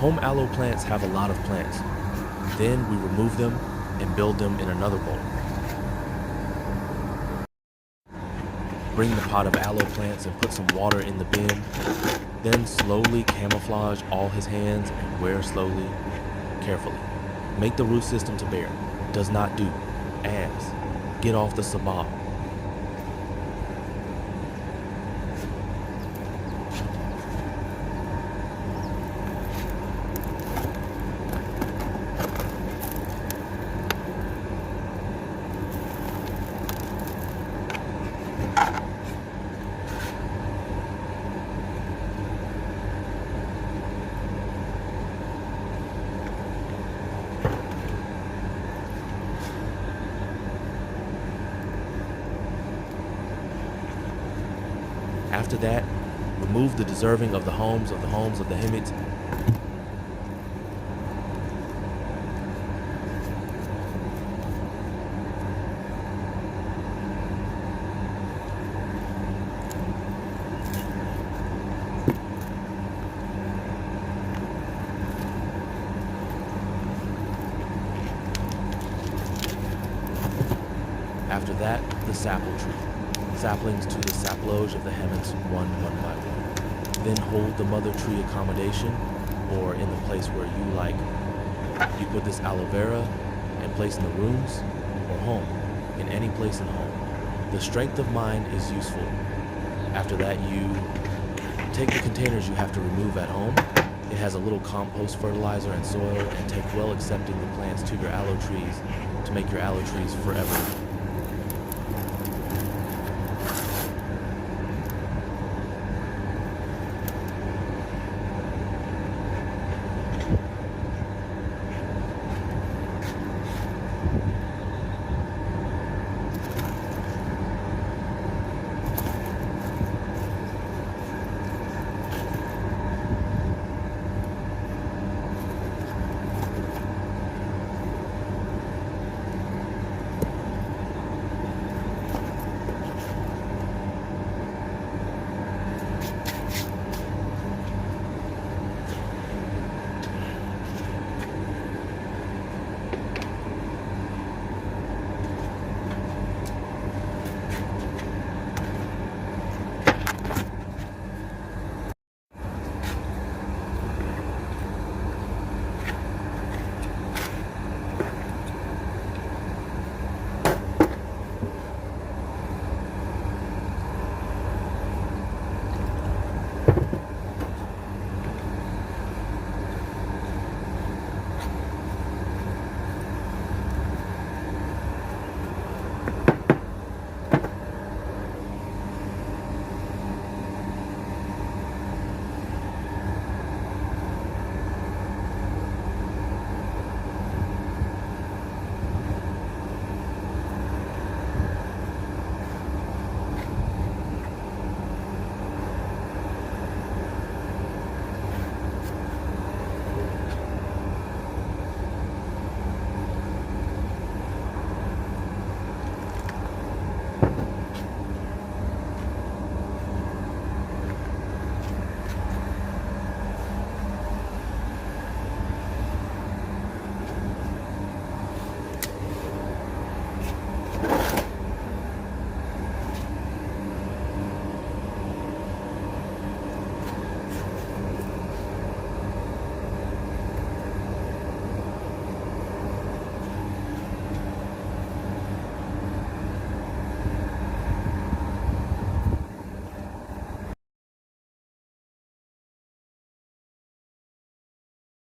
Home aloe plants have a lot of plants. Then we remove them and build them in another bowl. Bring the pot of aloe plants and put some water in the bin. Then slowly camouflage all his hands and wear slowly, carefully. Make the root system to bear. Does not do. As. Get off the sabah. After that, remove the deserving of the homes of the Handmade. After that, the sapple tree. Saplings to the saploge of the hammocks, one by one. Then hold the mother tree accommodation, or in the place where you like. You put this aloe vera and place in the rooms or home, in any place in home. The strength of mind is useful. After that, you take the containers you have to remove at home. It has a little compost fertilizer and soil, and take well accepting the plants to your aloe trees to make your aloe trees forever